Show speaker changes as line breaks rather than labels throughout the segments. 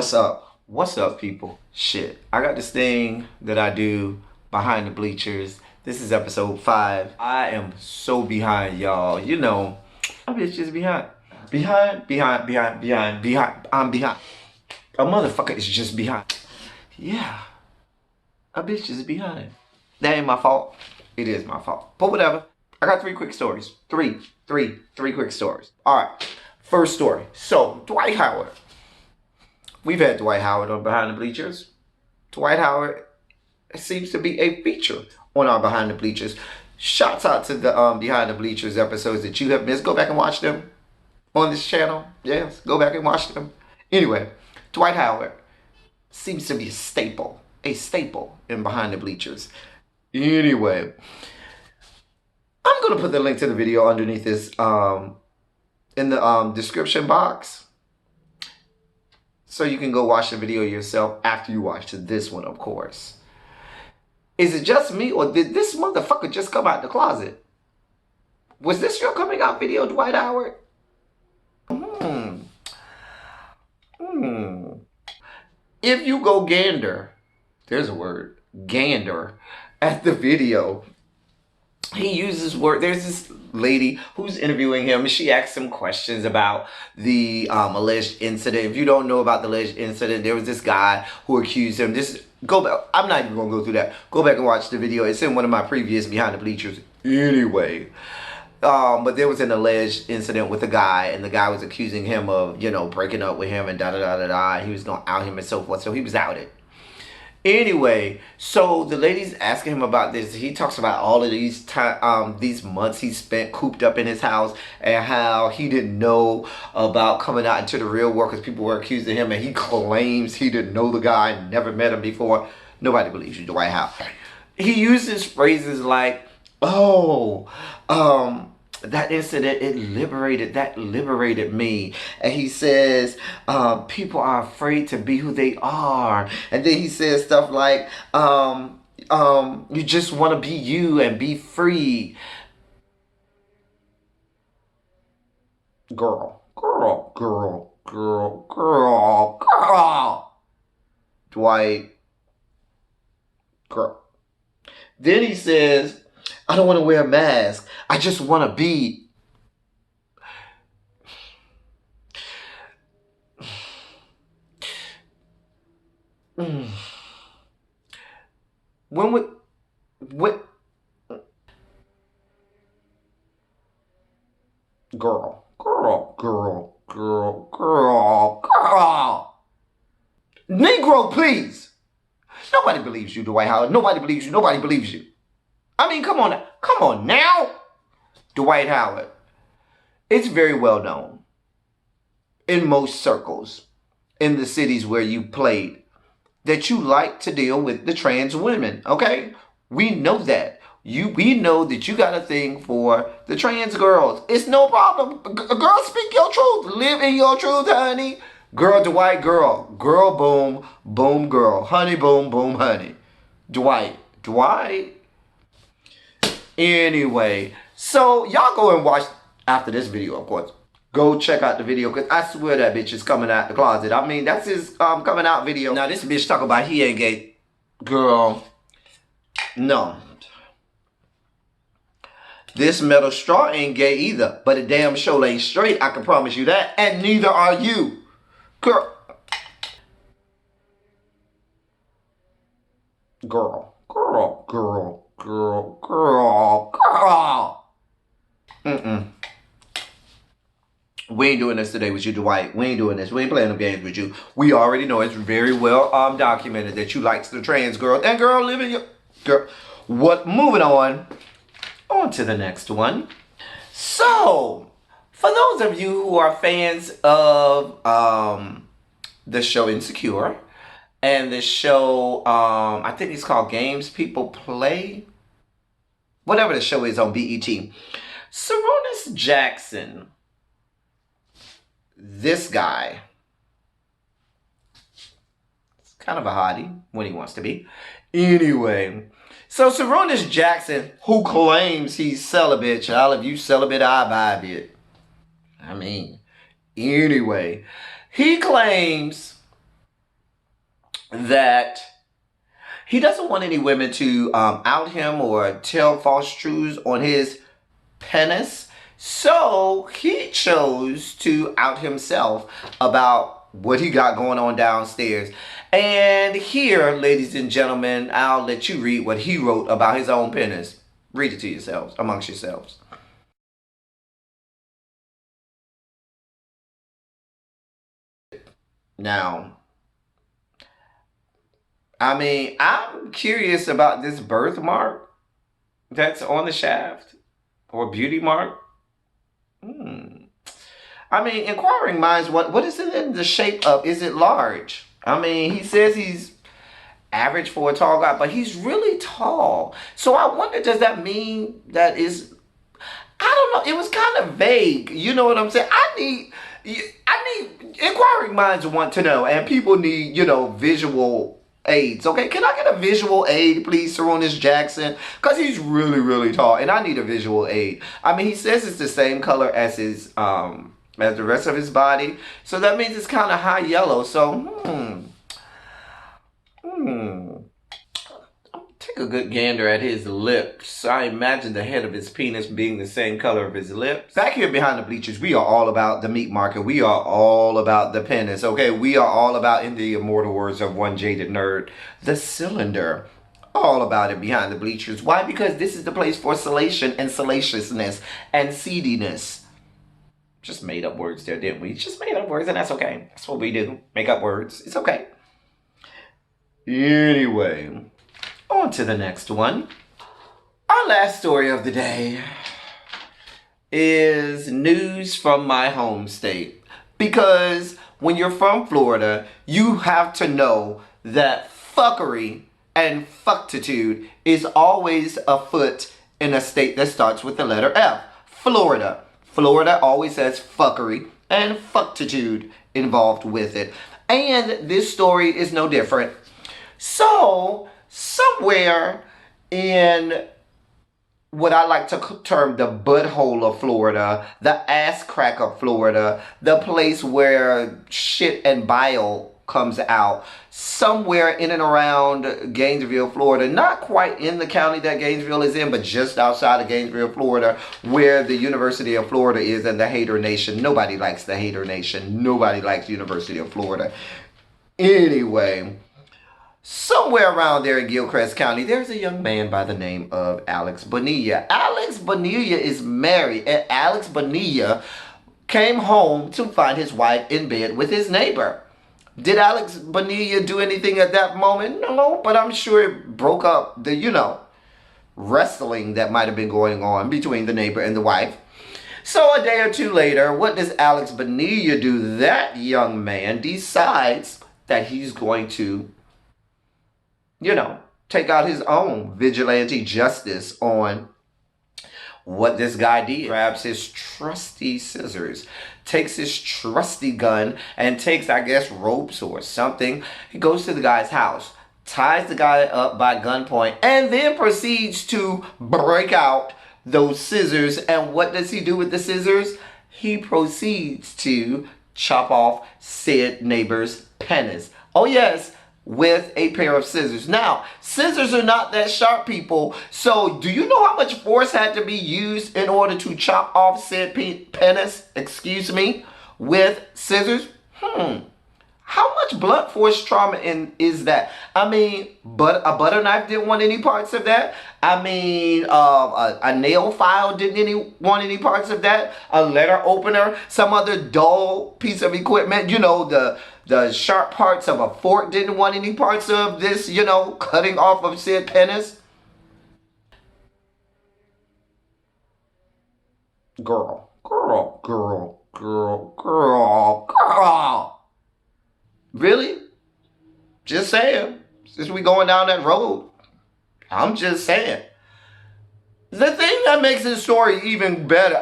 What's up? What's up, people? Shit, I got this thing that I do behind the bleachers. This is episode 5. I am so behind, y'all. You know, I'm just behind. Behind. I'm behind. A motherfucker is just behind. Yeah, a bitch is behind. That ain't my fault. It is my fault. But whatever. I got 3 quick stories. Three quick stories. All right. First story. So, Dwight Howard. We've had Dwight Howard on Behind the Bleachers. Dwight Howard seems to be a feature on our Behind the Bleachers. Shouts out to the Behind the Bleachers episodes that you have missed. Go back and watch them on this channel. Yes, go back and watch them. Anyway, Dwight Howard seems to be a staple in Behind the Bleachers. Anyway, I'm going to put the link to the video underneath this in the description box. So you can go watch the video yourself after you watch this one, of course. Is it just me, or did this motherfucker just come out the closet? Was this your coming out video, Dwight Howard? If you go gander, there's a word, gander, at the video, he uses word. There's this lady who's interviewing him, and she asks him questions about the alleged incident. If you don't know about the alleged incident, there was this guy who accused him. Go back. I'm not even gonna go through that. Go back and watch the video. It's in one of my previous Behind the Bleachers. Anyway, but there was an alleged incident with a guy, and the guy was accusing him of, you know, breaking up with him and da da da da da. He was gonna out him and so forth. So he was outed. Anyway, so the lady's asking him about this. He talks about all of these months he spent cooped up in his house, and how he didn't know about coming out into the real world because people were accusing him, and he claims he didn't know the guy, never met him before. Nobody believes you, Dwight Howard. He uses phrases like, "Oh, that incident, it liberated me." And he says, people are afraid to be who they are. And then he says stuff like, you just want to be you and be free. Girl. Dwight. Girl. Then he says, I don't want to wear a mask. I just want to be. When girl. Negro, please. Nobody believes you, Dwight Howard. Nobody believes you. I mean, come on now. Dwight Howard. It's very well known in most circles in the cities where you played that you like to deal with the trans women, okay? We know that. We know that you got a thing for the trans girls. It's no problem. Girl, speak your truth. Live in your truth, honey. Girl, Dwight, girl. Girl, boom, boom, girl. Honey, boom, boom, honey. Dwight. Anyway, so y'all go and watch after this video, of course. Go check out the video, because I swear that bitch is coming out the closet. I mean, that's his coming out video. Now, this bitch talk about he ain't gay. Girl, no. This metal straw ain't gay either, but a damn show ain't straight, I can promise you that, and neither are you. Girl. We ain't doing this today with you, Dwight. We ain't doing this. We ain't playing no games with you. We already know, it's very well documented that you like the trans girl. And girl, live in your... Girl. What? Moving on to the next one. So, for those of you who are fans of the show Insecure, and the show, I think it's called Games People Play, whatever the show is on BET, Salacious Jackson, this guy, it's kind of a hottie when he wants to be. Anyway, so Salacious Jackson, who claims he's celibate, child, if you celibate, I buy it. I mean, anyway, he claims that he doesn't want any women to out him or tell false truths on his penis. So he chose to out himself about what he got going on downstairs. And here, ladies and gentlemen, I'll let you read what he wrote about his own penis. Read it to yourselves, amongst yourselves. Now, I mean, I'm curious about this birthmark that's on the shaft or beauty mark. I mean, inquiring minds, what is it in the shape of? Is it large? I mean, he says he's average for a tall guy, but he's really tall. So I wonder, does that mean that is, I don't know. It was kind of vague. You know what I'm saying? I need inquiring minds want to know, and people need, visual aids. Okay, can I get a visual aid, please, Sarunas Jackson? Because he's really, really tall, and I need a visual aid. I mean, he says it's the same color as his as the rest of his body, so that means it's kind of high yellow. So, take a good gander at his lips. I imagine the head of his penis being the same color of his lips. Back here behind the bleachers, we are all about the meat market. We are all about the penis, okay? We are all about, in the immortal words of one jaded nerd, the cylinder. All about it behind the bleachers. Why? Because this is the place for salation and salaciousness and seediness. Just made up words there, didn't we? Just made up words, and that's okay. That's what we do. Make up words. It's okay. Anyway, on to the next one. Our last story of the day is news from my home state. Because when you're from Florida, you have to know that fuckery and fucktitude is always afoot in a state that starts with the letter F. Florida. Florida always has fuckery and fucktitude involved with it. And this story is no different. So, somewhere in what I like to term the butthole of Florida, the ass crack of Florida, the place where shit and bile comes out, somewhere in and around Gainesville, Florida, not quite in the county that Gainesville is in, but just outside of Gainesville, Florida, where the University of Florida is and the Hater Nation. Nobody likes the Hater Nation. Nobody likes University of Florida. Anyway, somewhere around there in Gilchrist County, there's a young man by the name of Alex Bonilla. Alex Bonilla is married, and Alex Bonilla came home to find his wife in bed with his neighbor. Did Alex Bonilla do anything at that moment? No, but I'm sure it broke up the, wrestling that might have been going on between the neighbor and the wife. So a day or two later, what does Alex Bonilla do? That young man decides that he's going to, take out his own vigilante justice on what this guy did. Grabs his trusty scissors, takes his trusty gun, and takes, I guess, ropes or something. He goes to the guy's house, ties the guy up by gunpoint, and then proceeds to break out those scissors. And what does he do with the scissors? He proceeds to chop off said neighbor's penis. Oh yes, with a pair of scissors. Now, scissors are not that sharp, people. So, do you know how much force had to be used in order to chop off said penis, with scissors? How much blunt force trauma is that? I mean, but a butter knife didn't want any parts of that. I mean, a nail file didn't want any parts of that. A letter opener, some other dull piece of equipment, the sharp parts of a fork didn't want any parts of this, cutting off of said penis. Girl. Really? Just saying. Since we going down that road, I'm just saying. The thing that makes this story even better,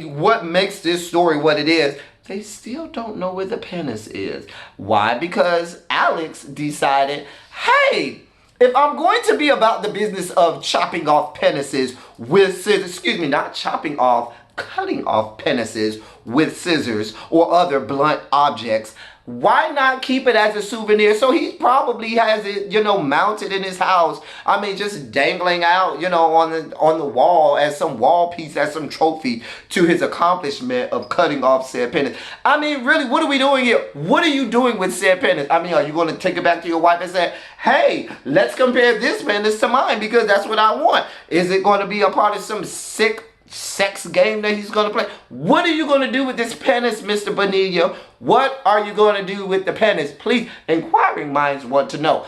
what makes this story what it is, they still don't know where the penis is. Why? Because Alex decided, hey, if I'm going to be about the business of chopping off penises with scissors, not chopping off, cutting off penises with scissors or other blunt objects, Why not keep it as a souvenir? So he probably has it, mounted in his house. I mean, just dangling out, on the wall as some wall piece, as some trophy to his accomplishment of cutting off said penis. I mean, really, what are we doing here? What are you doing with said penis? I mean, are you going to take it back to your wife and say, hey, let's compare this penis to mine because that's what I want? Is it going to be a part of some sick sex game that he's going to play? What are you going to do with this penis, Mr. Bonilla? What are you going to do with the penis? Please, inquiring minds want to know.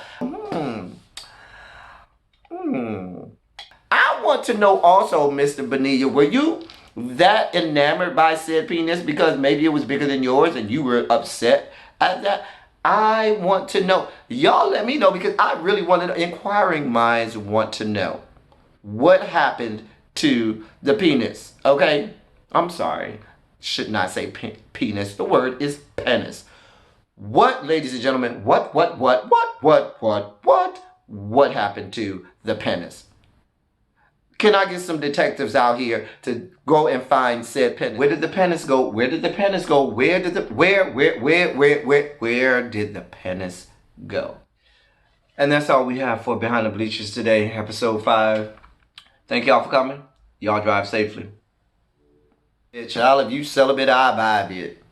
I want to know also, Mr. Bonilla, were you that enamored by said penis because maybe it was bigger than yours and you were upset at that? I want to know. Y'all let me know because I really want to know. Inquiring minds want to know what happened to the penis. Okay? I'm sorry. Should not say penis. The word is penis. What, ladies and gentlemen, what happened to the penis? Can I get some detectives out here to go and find said penis? Where did the penis go? Where did the penis go? Where did the penis go? And that's all we have for Behind the Bleachers today, episode 5. Thank y'all for coming. Y'all drive safely. Child, if you celibate, I vibe it.